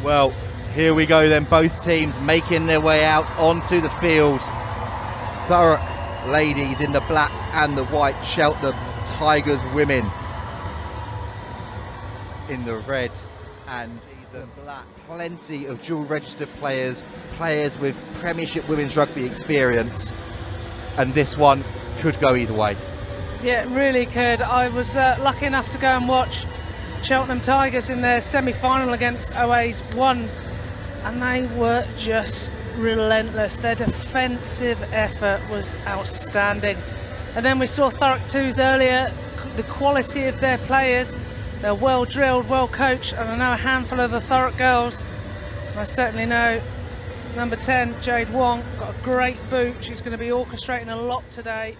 Well, here we go then, both teams making their way out onto the field. Thurrock ladies in the black and the white, Cheltenham Tigers women in the red and the black. Plenty of dual registered players with Premiership women's rugby experience, and this one could go either way. Yeah, it really could. I was lucky enough to go and watch Cheltenham Tigers in their semi-final against OA's Ones, and they were just relentless. Their defensive effort was outstanding. And then we saw Thurrock 2s earlier. The quality of their players, they're well drilled, well coached, and I know a handful of the Thurrock girls. And I certainly know number 10, Jade Wong, got a great boot. She's going to be orchestrating a lot today.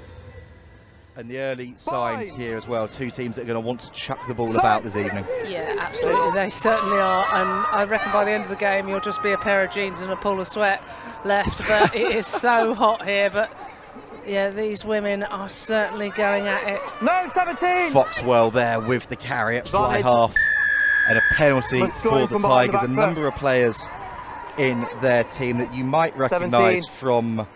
And the early signs here as well, two teams that are going to want to chuck the ball about this evening. Yeah, absolutely, they certainly are, and I reckon by the end of the game you'll just be a pair of jeans and a pool of sweat left, but it is so hot here. But yeah, these women are certainly going at it. No, 17! Foxwell there with the carry at fly half, and a penalty for the Tigers. A number of players in their team that you might recognise from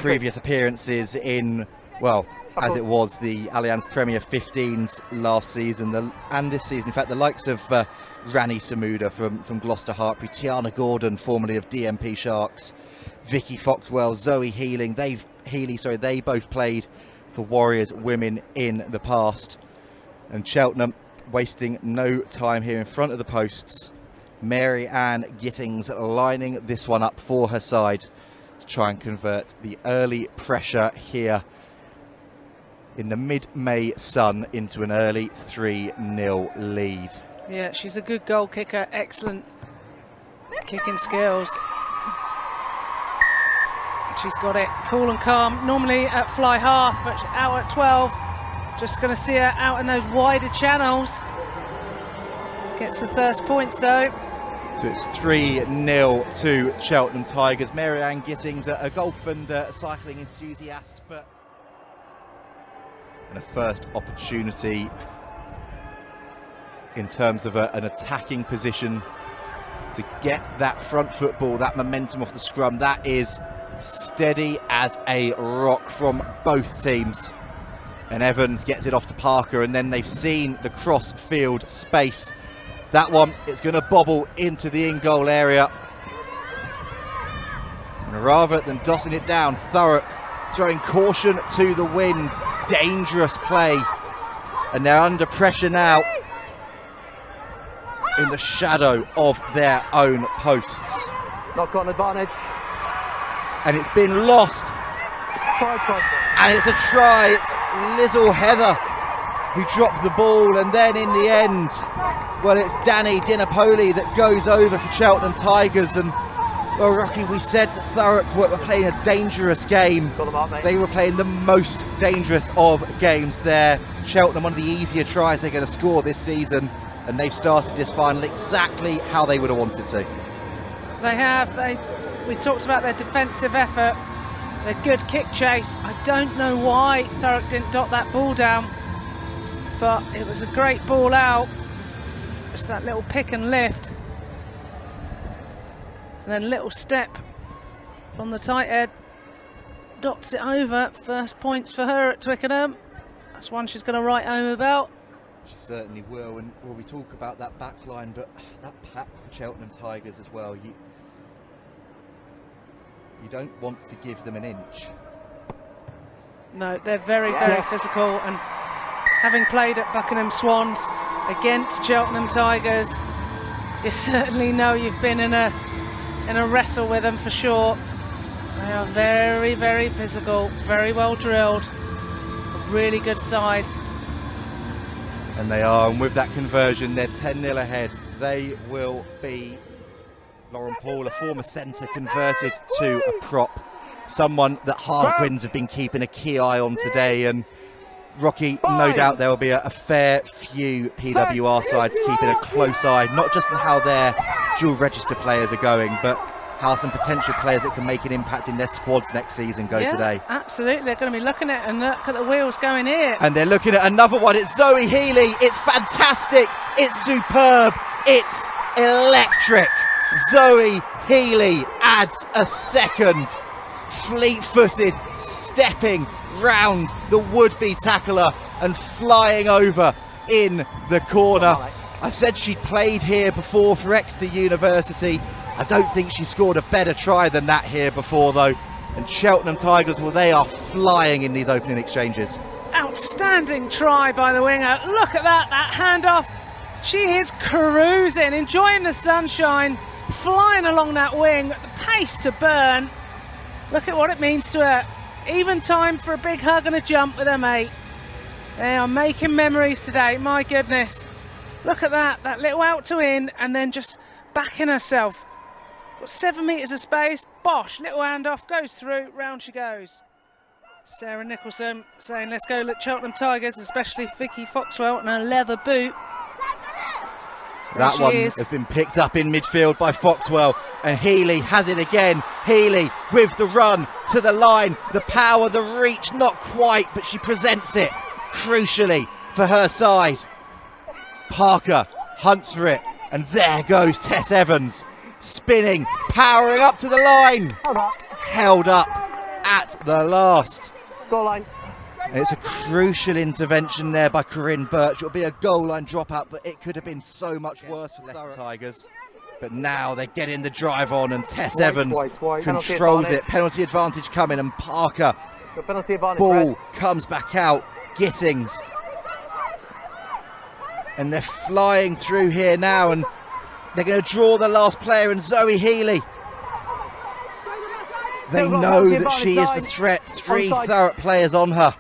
previous appearances in, well, as it was the Allianz Premier 15s last season and this season. In fact, the likes of Rani Samuda from Gloucester Hartpury, Tiana Gordon, formerly of DMP Sharks, Vicky Foxwell, Zoe Healy, they both played for Warriors women in the past. And Cheltenham wasting no time here in front of the posts. Mary Ann Gittings lining this one up for her side to try and convert the early pressure here in the mid-May sun into an early 3-0 lead. Yeah, she's a good goal kicker, excellent kicking skills. She's got it cool and calm, normally at fly half, but out at 12. Just going to see her out in those wider channels. Gets the first points though. So it's 3-0 to Cheltenham Tigers. Mary Ann Gittings, a golf and cycling enthusiast, but and a first opportunity in terms of an attacking position to get that front football, that momentum off the scrum. That is steady as a rock from both teams. And Evans gets it off to Parker, and then they've seen the cross field space. That one, it's going to bobble into the in-goal area. And rather than dossing it down, Thurrock throwing caution to the wind. Dangerous play, and they're under pressure now in the shadow of their own posts. Knock on advantage. And it's been lost. Try. And it's a try. It's Lizzle Heather who dropped the ball, and then in the end, well, it's Danny Dinapoli that goes over for Cheltenham Tigers. And well, Rocky, we said that Thurrock were playing a dangerous game. They were playing the most dangerous of games there. Cheltenham, one of the easier tries they're going to score this season, and they've started this final exactly how they would have wanted to. They have. We talked about their defensive effort, their good kick chase. I don't know why Thurrock didn't dot that ball down, but it was a great ball out. Just that little pick and lift. And then little step from the tight head, dots it over. First points for her at Twickenham. That's one she's going to write home about. She certainly will. And well, we talk about that back line, but that pack for Cheltenham Tigers as well. You don't want to give them an inch. No, they're very, very physical. And having played at Buckingham Swans against Cheltenham Tigers, you certainly know you've been in a wrestle with them for sure. They are very, very physical, very well drilled, a really good side. And they are, and with that conversion, they're 10-0 ahead. They will be Lauren Paul, a former centre, converted to a prop. Someone that Harlequins have been keeping a key eye on today. And Rocky, no doubt there will be a fair few PWR sides keeping a close eye, not just on how their dual register players are going, but how some potential players that can make an impact in their squads next season go today. Absolutely, they're going to be looking at it, and look at the wheels going here. And they're looking at another one. It's Zoe Healy. It's fantastic. It's superb. It's electric. Zoe Healy adds a second. Fleet-footed, stepping round the would-be tackler and flying over in the corner. I said she'd played here before for Exeter University. I don't think she scored a better try than that here before though. And Cheltenham Tigers, well, they are flying in these opening exchanges. Outstanding try by the winger. Look at that handoff. She is cruising, enjoying the sunshine, flying along that wing, the pace to burn. Look at what it means to her. Even time for a big hug and a jump with her mate. They are making memories today, my goodness. Look at that little out to in and then just backing herself. Got 7 metres of space, bosh, little handoff, goes through, round she goes. Sarah Nicholson saying, let's go Cheltenham Tigers, especially Vicky Foxwell in a leather boot. That one has been picked up in midfield by Foxwell, and Healy has it again. Healy with the run to the line, the power, the reach, not quite, but she presents it crucially for her side. Parker hunts for it, and there goes Tess Evans, spinning, powering up to the line. Held up at the last. Goal line. And it's a crucial intervention there by Corinne Birch. It'll be a goal line dropout, but it could have been so much worse for the Leicester Tigers. But now they're getting the drive on, and Tess Evans controls it. Penalty advantage coming, and Parker. Penalty advantage, ball comes back out. Gittings. And they're flying through here now, and they're going to draw the last player, and Zoe Healy. They know that she is the threat. 3 Thurrock players on her.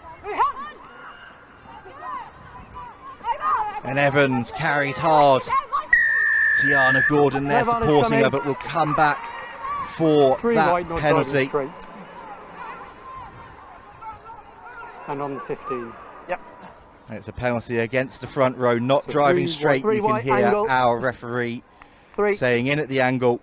And Evans carries hard. Tiana Gordon there supporting her, but will come back for that penalty. And on the 15. Yep. And it's a penalty against the front row, not driving straight. You can hear our referee saying in at the angle.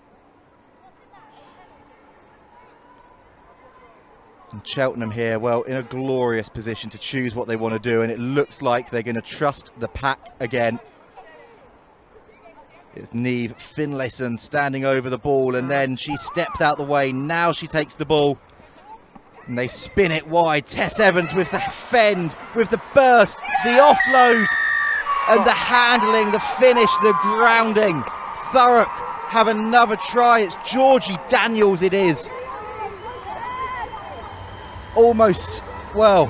And Cheltenham here, well, in a glorious position to choose what they want to do, and it looks like they're going to trust the pack again. It's Niamh Finlayson standing over the ball, and then she steps out the way. Now she takes the ball, and they spin it wide. Tess Evans with the fend, with the burst, the offload, and the handling, the finish, the grounding. Thurrock have another try. It's Georgie Daniels it is. Almost, well,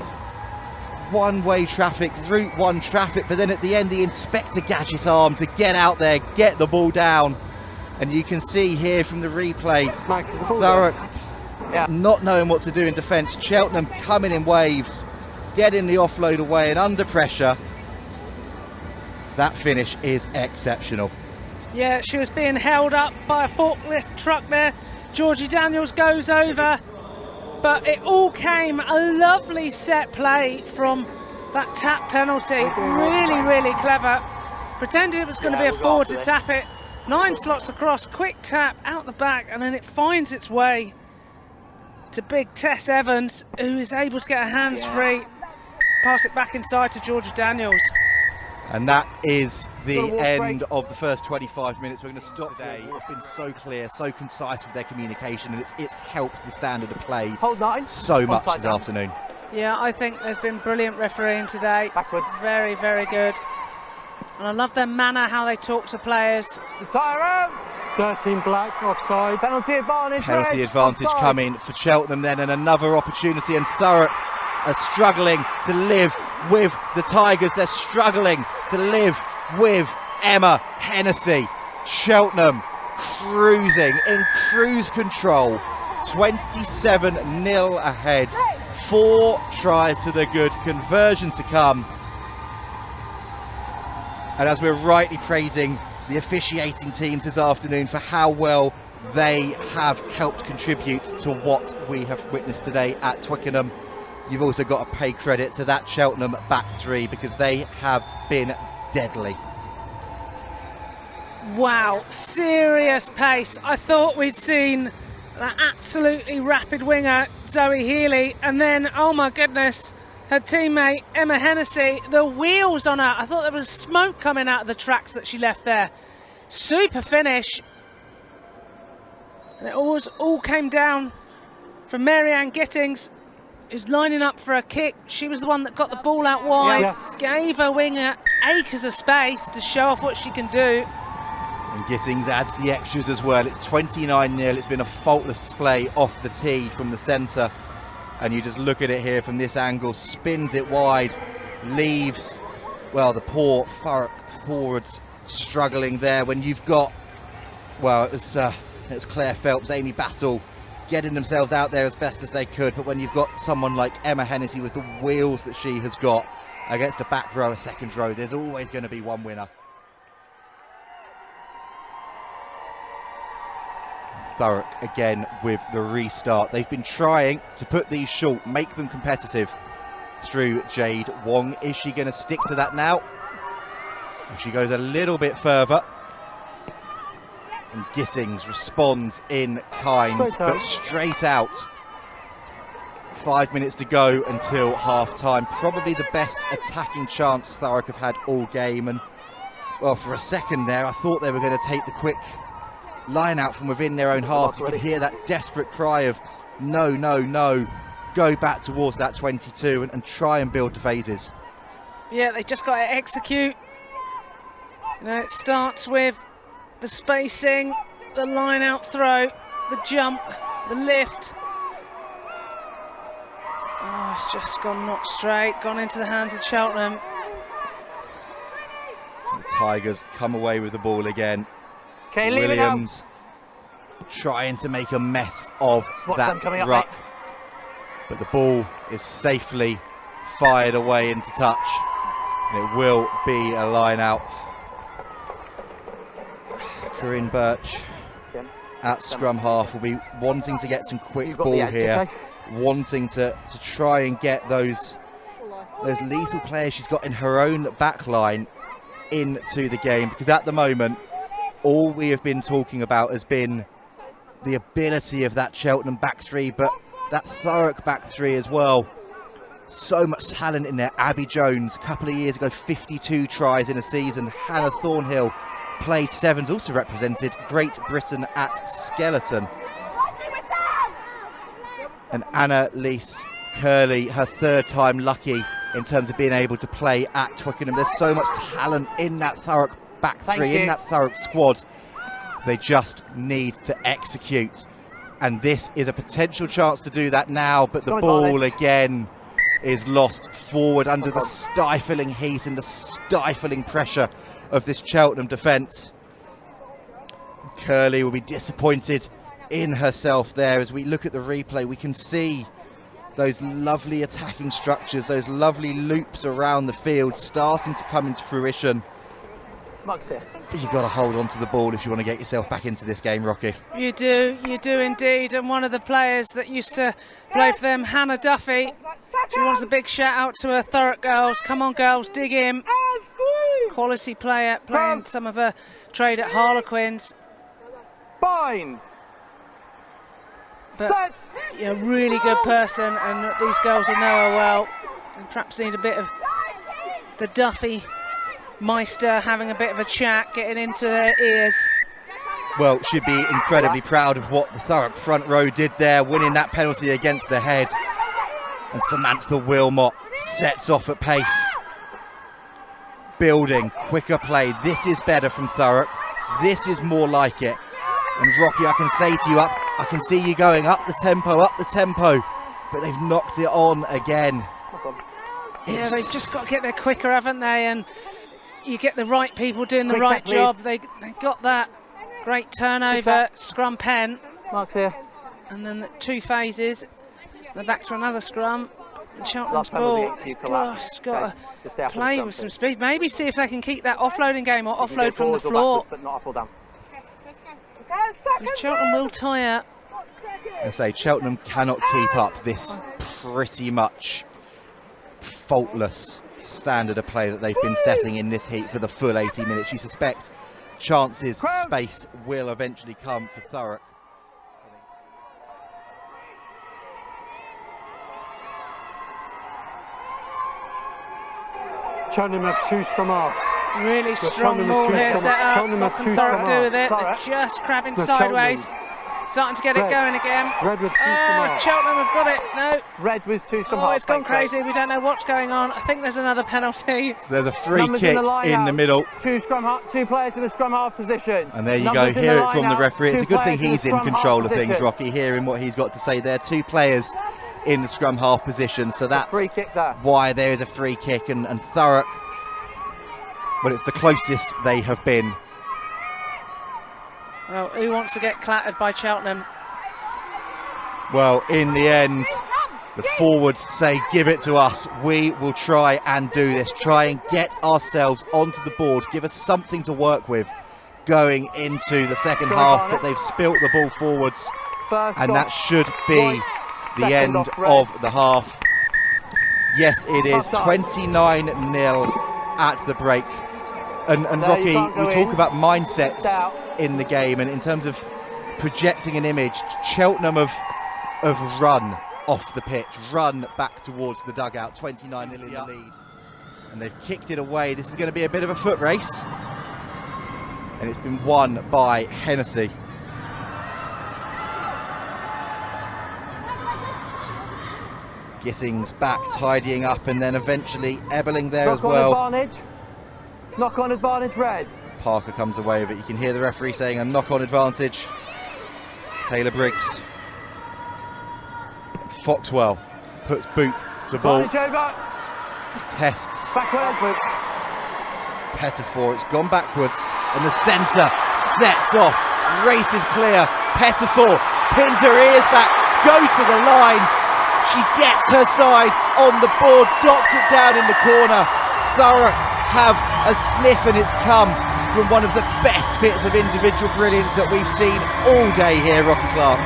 one-way traffic, Route 1 traffic, but then at the end the Inspector Gadget arm to get out there, get the ball down. And you can see here from the replay, Thurrock not knowing what to do in defence. Cheltenham coming in waves, getting the offload away and under pressure. That finish is exceptional. Yeah, she was being held up by a forklift truck there. Georgie Daniels goes over. But it all came a lovely set play from that tap penalty. Really, really clever. Pretended it was going to be a forward to tap it. 9 slots across, quick tap out the back, and then it finds its way to big Tess Evans, who is able to get her hands free. Pass it back inside to Georgie Daniels. And that is the end of the first 25 minutes. We're going to stop today. It's been so clear, so concise with their communication, and it's helped the standard of play so much this afternoon. Yeah, I think there's been brilliant refereeing today. Backwards. Very, very good. And I love their manner, how they talk to players. Retire out. 13 black, offside. Penalty advantage. Penalty advantage coming for Cheltenham then, and another opportunity, and Thurrock are struggling to live with the Tigers. They're struggling to live with Emma Hennessy. Cheltenham cruising in cruise control, 27-0 ahead. 4 tries to the good, conversion to come. And as we're rightly praising the officiating teams this afternoon for how well they have helped contribute to what we have witnessed today at Twickenham, you've also got to pay credit to that Cheltenham back 3, because they have been deadly. Wow, serious pace. I thought we'd seen that absolutely rapid winger, Zoe Healy, and then, oh my goodness, her teammate, Emma Hennessy, the wheels on her. I thought there was smoke coming out of the tracks that she left there. Super finish. And it all came down from Mary-Ann Gittings, who's lining up for a kick. She was the one that got the ball out wide, gave her winger acres of space to show off what she can do. And Gittings adds the extras as well. It's 29-0. It's been a faultless display off the tee from the centre. And you just look at it here from this angle, spins it wide, leaves, well, the poor Thurrock forwards struggling there when you've got, well, it was Claire Phelps, Amy Battle getting themselves out there as best as they could, but when you've got someone like Emma Hennessy with the wheels that she has got against a back row, a second row, there's always going to be one winner. Thurrock again with the restart. They've been trying to put these short, make them competitive through Jade Wong. Is she going to stick to that now? If she goes a little bit further, and Gittings responds in kind, but straight out. 5 minutes to go until half time. Probably the best attacking chance Thurrock have had all game, and well, for a second there I thought they were going to take the quick line out from within their own half. You could hear that desperate cry of no, no, no, go back towards that 22 and try and build the phases. Yeah, they just got to execute. You know, it starts with the spacing, the line out throw, the jump, the lift. Oh, it's just gone not straight, gone into the hands of Cheltenham. The Tigers come away with the ball again. Okay, Williams trying to make a mess of that ruck, but the ball is safely fired away into touch, and it will be a line out. Corinne Birch at scrum half will be wanting to get some quick ball here, wanting to try and get those lethal players she's got in her own back line into the game, because at the moment all we have been talking about has been the ability of that Cheltenham back three, but that Thurrock back three as well. So much talent in there. Abby Jones, a couple of years ago, 52 tries in a season. Hannah Thornhill played sevens, also represented Great Britain at Skeleton. And Anna-Lise Curley, her third time lucky in terms of being able to play at Twickenham. There's so much talent in that Thurrock back three, in that Thurrock squad. They just need to execute, and this is a potential chance to do that now, but the ball again is lost forward under the stifling heat and the stifling pressure of this Cheltenham defence. Curley will be disappointed in herself there. As we look at the replay, we can see those lovely attacking structures, those lovely loops around the field starting to come into fruition. Mugs here. But you've got to hold on to the ball if you want to get yourself back into this game, Rocky. You do indeed. And one of the players that used to play for them, Hannah Duffy, she wants a big shout out to her Thurrock girls. Come on, girls, dig in. Quality player, playing some of her trade at Harlequins. Bind. But Set. A really good person, and these girls will know her well. And perhaps need a bit of the Duffy Meister having a bit of a chat, getting into their ears. Well, she'd be incredibly proud of what the Thurrock front row did there, winning that penalty against the head. And Samantha Wilmot sets off at pace. Building, quicker play. This is better from Thurrock. This is more like it. And Rocky, I can say to you, I can see you going up the tempo, but they've knocked it on again. Yeah, they've just got to get there quicker, haven't they? And you get the right people doing the right job. They got that great turnover, scrum pen. Marks here. And then the two phases. They're back to another scrum. And Cheltenham's ball has got to play with some speed. Maybe see if they can keep that offloading game or offload from the floor. But not up or down. Cheltenham will tire. I say Cheltenham cannot keep up this pretty much faultless standard of play that they've been setting in this heat for the full 80 minutes. You suspect chances, space will eventually come for Thurrock. Cheltenham have two scrum halves. Really strong ball here set up. What can Thurrock do with it? They're just crabbing sideways. Starting to get it going again. Red with 2 scrum half. Cheltenham have got it. No. Red with 2 scrum half. Oh, it's gone crazy. We don't know what's going on. I think there's another penalty. So there's a free kick in the middle. 2 players in the scrum half position. And there you go, hear it from the referee. It's a good thing he's in control of things, Rocky, hearing what he's got to say there. 2 players in the scrum half position, so that's free kick there. Why there is a free kick. And Thurrock, well, it's the closest they have been. Well, who wants to get clattered by Cheltenham? Well, in the end, the forwards say, give it to us. We will try and do this. Try and get ourselves onto the board. Give us something to work with going into the second half. But they've spilt the ball forwards. And that should be the end of the half. Yes, it is 29-0 at the break. And Rocky, we talk about mindsets in the game. And in terms of projecting an image, Cheltenham have run off the pitch, run back towards the dugout, 29-0 in the lead, and they've kicked it away. This is going to be a bit of a foot race, and it's been won by Hennessy. Gissing's back, tidying up, and then eventually Ebeling there as well. Knock-on advantage, Red. Parker comes away with it. You can hear the referee saying a knock-on advantage. Taylor Briggs. Foxwell puts boot to ball. Tests. Backwards. Pettifor, it's gone backwards, and the centre sets off. Races clear. Pettifor pins her ears back, goes for the line. She gets her side on the board, dots it down in the corner. Thurrock have a sniff, and it's come from one of the best bits of individual brilliance that we've seen all day here, Rocky Clark.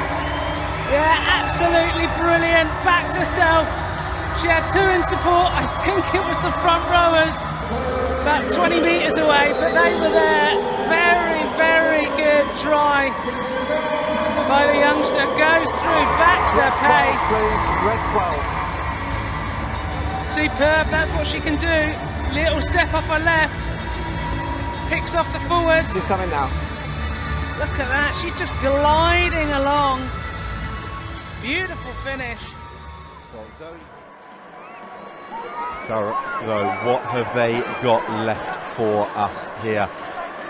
Yeah, absolutely brilliant. Backed herself. She had 2 in support. I think it was the front rowers about 20 metres away, but they were there. Very, very good try by the youngster. Goes through, backs her pace. Red 12. Superb, that's what she can do. Little step off her left. Picks off the forwards. She's coming now. Look at that, she's just gliding along. Beautiful finish. Thurrock, though, what have they got left for us here?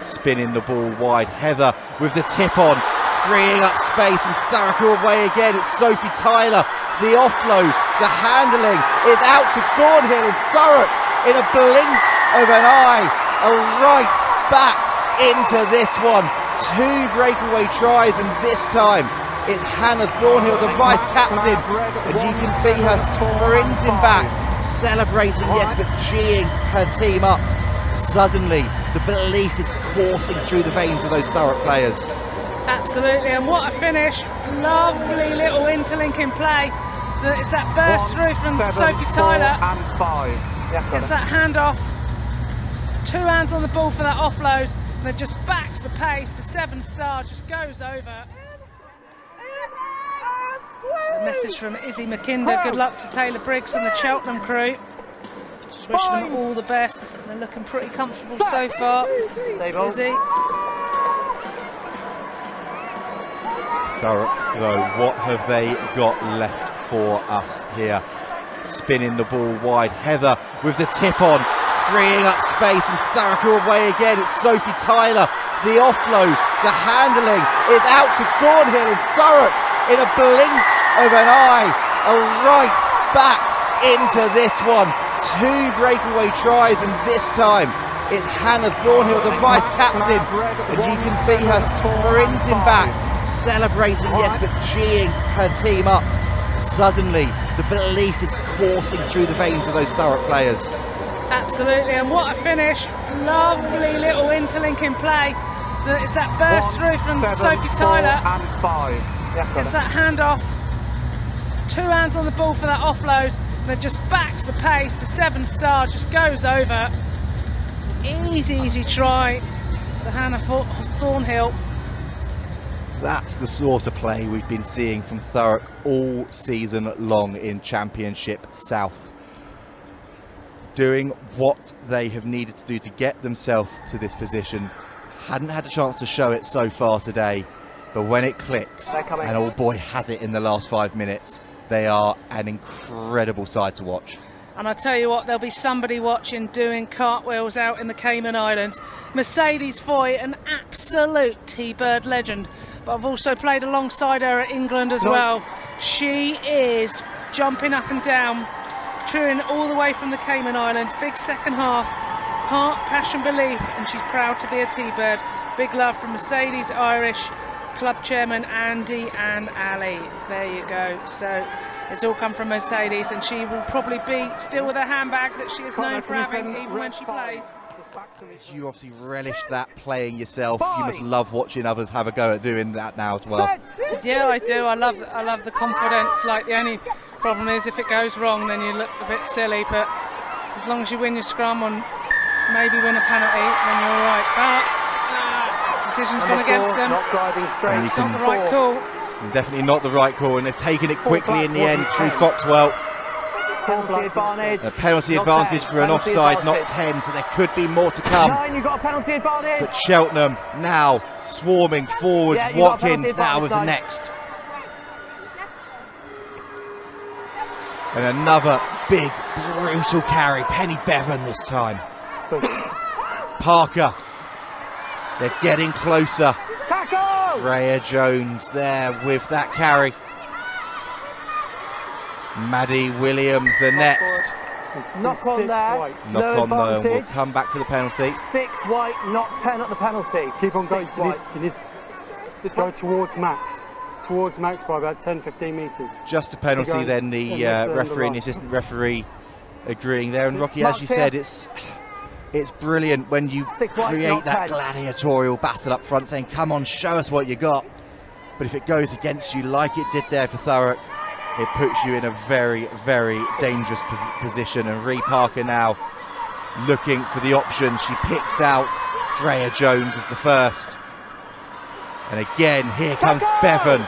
Spinning the ball wide. Heather with the tip on, freeing up space, and Thurrock away again. It's Sophie Tyler. The offload, the handling is out to Thornhill, and Thurrock, in a blink of an eye, are right back into this one. 2 breakaway tries, and this time it's Hannah Thornhill, the vice-captain, and you can see her sprinting back, celebrating, yes, but geeing her team up. Suddenly, the belief is coursing through the veins of those Thurrock players. Absolutely, and what a finish. Lovely little interlinking play. It's that burst through from Sophie Tyler. 4 and 5. Yeah, it's that handoff. 2 hands on the ball for that offload, and it just backs the pace. The 7-star just goes over. A message from Izzy McKinder. Good luck to Taylor Briggs and the Cheltenham crew. Just wishing them all the best. They're looking pretty comfortable so far. Izzy. Thurrock, though, what have they got left for us here? Spinning the ball wide. Heather with the tip on, freeing up space, and Thurrock away again. It's Sophie Tyler. The offload, the handling is out to Thornhill, and Thurrock, in a blink of an eye, are right back into this one. 2 breakaway tries, and this time it's Hannah Thornhill, the vice-captain, and you can see her sprinting back, celebrating, yes, but geeing her team up. Suddenly, the belief is coursing through the veins of those Thurrock players. Absolutely, and what a finish. Lovely little interlinking play. It's that burst through from Sophie Tyler. 4 and 5. Yeah, it's that handoff. 2 hands on the ball for that offload, and it just backs the pace. The 7-star just goes over. Easy try for Hannah Thornhill. That's the sort of play we've been seeing from Thurrock all season long in Championship South. Doing what they have needed to do to get themselves to this position. Hadn't had a chance to show it so far today. But when it clicks, and All Boy has it in the last 5 minutes, they are an incredible side to watch. And I tell you what, there'll be somebody watching doing cartwheels out in the Cayman Islands. Mercedes Foy, an absolute T-Bird legend. But I've also played alongside her at England as well. She is jumping up and down, cheering all the way from the Cayman Islands. Big second half, heart, passion, belief, and she's proud to be a T-Bird. Big love from Mercedes Irish club chairman Andy and Ali. There you go. So it's all come from Mercedes, and she will probably be still with a handbag that she is known for having, even when she plays. You obviously relished that playing yourself. You must love watching others have a go at doing that now as well. Yeah, I do. I love the confidence. Like, the only problem is if it goes wrong, then you look a bit silly. But as long as you win your scrum and maybe win a penalty, then you're all right. But decision's gone against them. Not driving straight. It's not the right call. Definitely not the right call, and they've taken it quickly in the end through Foxwell. Penalty advantage. A penalty advantage for an offside, not 10, so there could be more to come. 9, you've got a penalty advantage. But Cheltenham now swarming forwards. Watkins now with the next. And another big, brutal carry. Penny Bevan this time. Parker. They're getting closer. Freya Jones there with that carry. Maddie Williams the next. Knock on there. Knock on there. We'll come back to the penalty. 6 white, not 10 at the penalty. Keep on going. You need Just go towards Max. Towards Max by about 10-15 metres. Just a penalty, then the referee and the assistant referee agreeing there. And Rocky, as you said, it's brilliant when you create that gladiatorial battle up front, saying, come on, show us what you got. But if it goes against you like it did there for Thurrock, it puts you in a very, very dangerous position. And Ree Parker now looking for the option. She picks out Freya Jones as the first. And again, here comes Bevan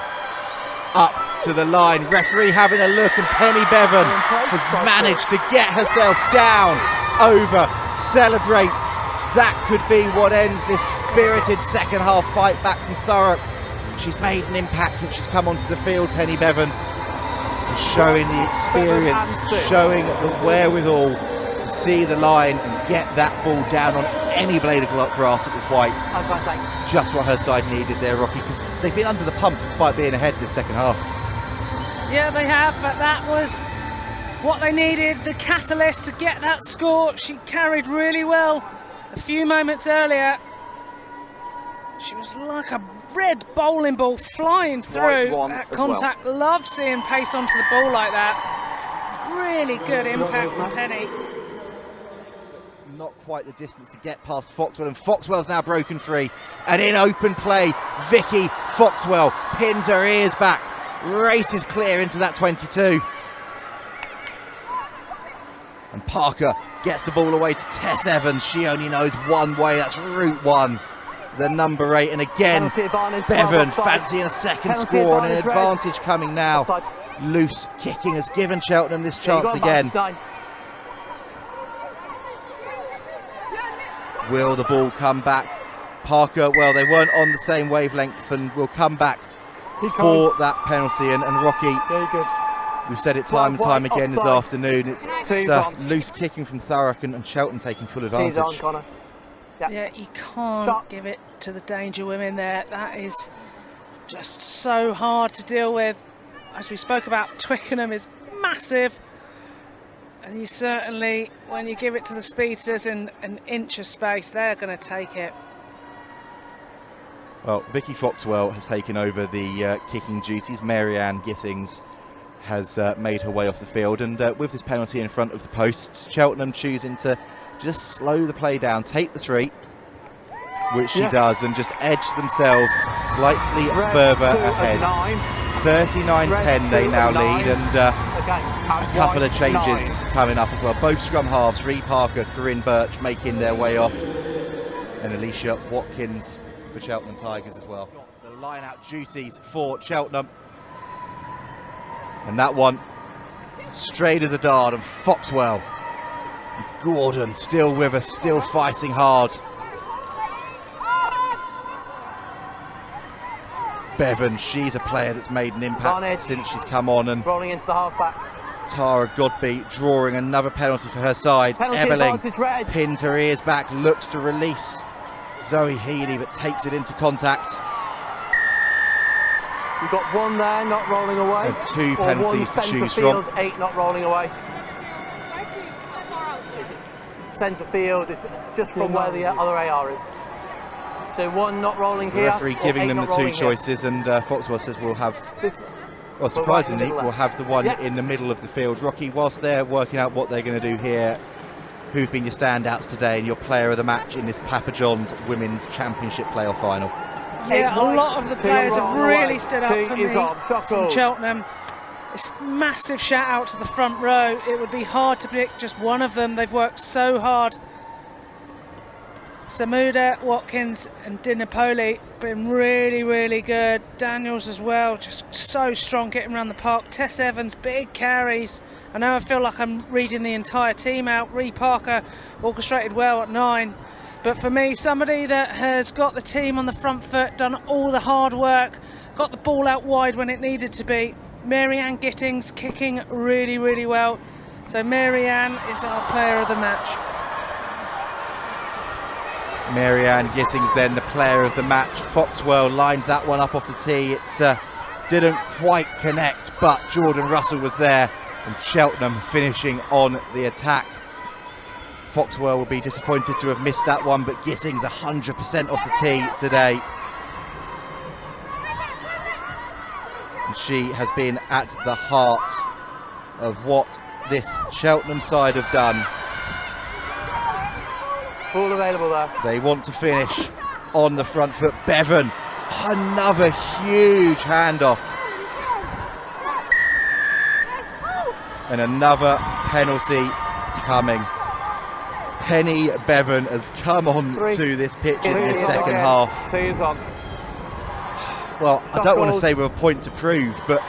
up to the line. Referee having a look, and Penny Bevan has managed to get herself down, over, celebrates. That could be what ends this spirited second half fight back from Thurrock. She's made an impact since she's come onto the field, Penny Bevan. Showing the experience, showing the wherewithal to see the line and get that ball down on any blade of grass that was white. Just what her side needed there, Rocky, because they've been under the pump despite being ahead this second half. Yeah, they have, but that was what they needed, the catalyst to get that score. She carried really well a few moments earlier. She was like a red bowling ball flying through. That contact, love seeing pace onto the ball like that. Really good impact from Penny. Not quite the distance to get past Foxwell, and Foxwell's now broken free. And in open play, Vicky Foxwell pins her ears back, races clear into that 22. And Parker gets the ball away to Tess Evans. She only knows one way, that's route 1. The number 8, and again Bevan fancying a second score, and an advantage coming now. Loose kicking has given Cheltenham this chance again. Will the ball come back? Parker, well, they weren't on the same wavelength, and will come back for that penalty. And Rocky, we've said it time and time again this afternoon, it's loose kicking from Thurrock, and Cheltenham taking full advantage. Yeah, you can't give it to the Danger Women there. That is just so hard to deal with. As we spoke about, Twickenham is massive. And you certainly, when you give it to the speedsters in an inch of space, they're going to take it. Well, Vicky Foxwell has taken over the kicking duties. Mary-Ann Gittings has made her way off the field. And with this penalty in front of the posts, Cheltenham choosing to just slow the play down, take the 3, which she does, and just edge themselves slightly further ahead. 39-10 they now lead, and a couple of changes coming up as well. Both scrum halves, Ree Parker, Corinne Birch, making their way off, and Alicia Watkins for Cheltenham Tigers as well. The line-out duties for Cheltenham, and that one straight as a dart, and Foxwell. Gordon still with us, still fighting hard. Bevan, she's a player that's made an impact since she's come on, and rolling into the half-back. Tara Godby drawing another penalty for her side. Penalty Ebeling advantage, red. pins her ears back, looks to release Zoe Healy, but takes it into contact. You've got one there, not rolling away. And two penalties to choose field, from. 8 not rolling away. Centre field, it's just from where the other AR is. So 1 not rolling The here. referee giving them the two here. choices, and Foxwell says we'll have, This, well, surprisingly, right we'll have the one in the middle of the field. Rocky, whilst they're working out what they're going to do here, who've been your standouts today and your player of the match in this Papa John's Women's Championship playoff final? Yeah, a lot of the players have really stood up for me from from Cheltenham. It's massive shout out to the front row. It would be hard to pick just one of them. They've worked so hard. Samuda, Watkins and Dinapoli been really, really good. Daniels as well, just so strong getting around the park. Tess Evans, big carries. I know I feel like I'm reading the entire team out. Ree Parker orchestrated well at 9. But for me, somebody that has got the team on the front foot, done all the hard work, got the ball out wide when it needed to be. Mary-Ann Gittings kicking really, really well. So Mary-Ann is our player of the match. Mary-Ann Gittings then the player of the match. Foxwell lined that one up off the tee. It didn't quite connect, but Jordan Russell was there, and Cheltenham finishing on the attack. Foxwell will be disappointed to have missed that one, but Gittings 100% off the tee today. And she has been at the heart of what this Cheltenham side have done. Ball available there. They want to finish on the front foot. Bevan, another huge handoff. And another penalty coming. Penny Bevan has come on to this pitch in this second half. 2 is on. Well, I don't want to say with a point to prove, but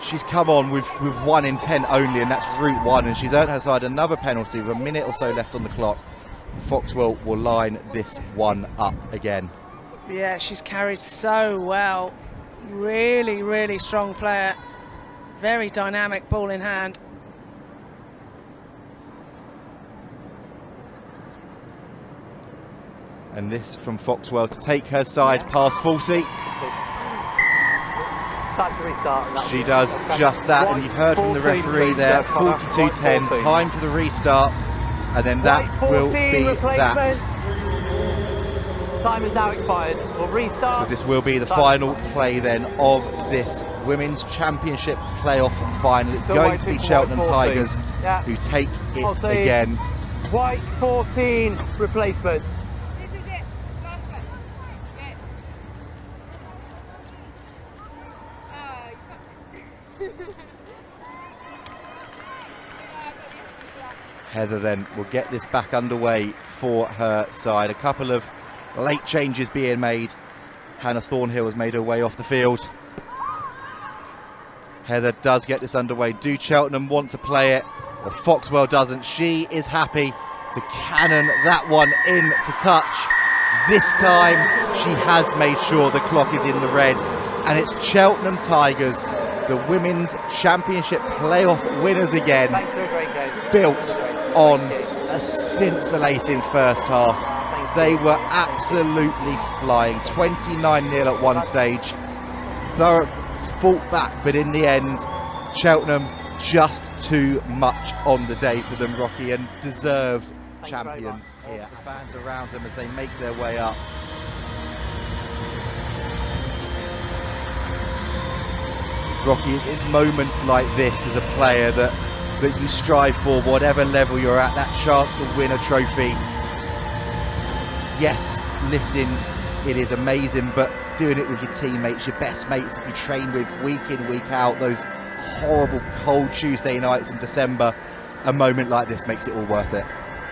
she's come on with 1 in 10 only, and that's route 1, and she's earned her side another penalty with a minute or so left on the clock. Foxwell will line this one up again. Yeah, she's carried so well. Really, really strong player. Very dynamic, ball in hand. And this from Foxwell to take her side past 40. Time to restart. She does just that, and you've heard from the referee there, 42-10, time for the restart, and then that will be that. Time is now expired. We'll restart. So this will be the final play then of this Women's Championship playoff final. It's going to be Cheltenham Tigers who take it again. White 14 replacement. Heather then will get this back underway for her side. A couple of late changes being made. Hannah Thornhill has made her way off the field. Heather does get this underway. Do Cheltenham want to play it? Well, Foxwell doesn't. She is happy to cannon that one in to touch. This time she has made sure the clock is in the red, and it's Cheltenham Tigers, the Women's Championship playoff winners again, built on a scintillating first half. They were absolutely flying, 29-0 at one stage. Thurrock fought back, but in the end, Cheltenham just too much on the day for them, Rocky, and deserved champions here. The fans around them as they make their way up. Rocky, it's moments like this as a player that you strive for, whatever level you're at, that chance to win a trophy. Yes, lifting, it is amazing, but doing it with your teammates, your best mates that you train with week in, week out, those horrible cold Tuesday nights in December, a moment like this makes it all worth it.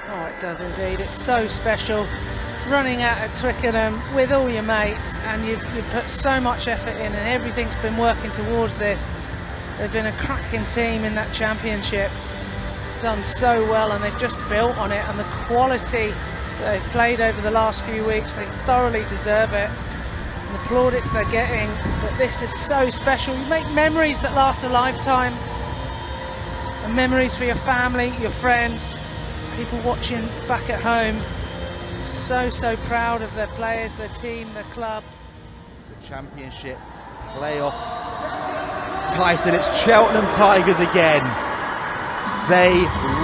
Oh, it does indeed. It's so special. Running out at Twickenham with all your mates, and you've put so much effort in, and everything's been working towards this. They've been a cracking team in that championship, done so well, and they've just built on it, and the quality that they've played over the last few weeks, they thoroughly deserve it. And the plaudits they're getting, but this is so special. You make memories that last a lifetime, and memories for your family, your friends, people watching back at home. So proud of their players, their team, their club. The Championship playoff. Tyson, it's Cheltenham Tigers again. They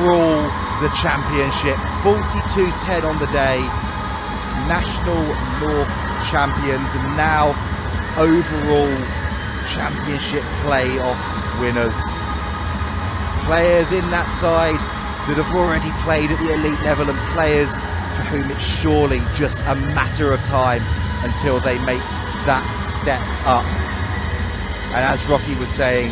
rule the Championship. 42-10 on the day. National North champions and now overall Championship playoff winners. Players in that side that have already played at the elite level, and players for whom it's surely just a matter of time until they make that step up. And as Rocky was saying,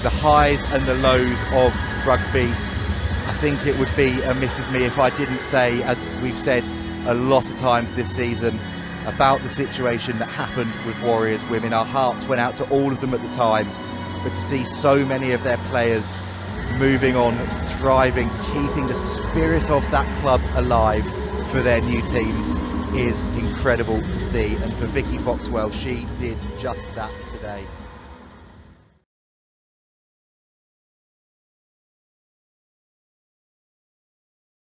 the highs and the lows of rugby, I think it would be amiss of me if I didn't say, as we've said a lot of times this season, about the situation that happened with Warriors Women. Our hearts went out to all of them at the time, but to see so many of their players moving on, thriving, keeping the spirit of that club alive for their new teams is incredible to see. And for Vicky Foxwell, she did just that today.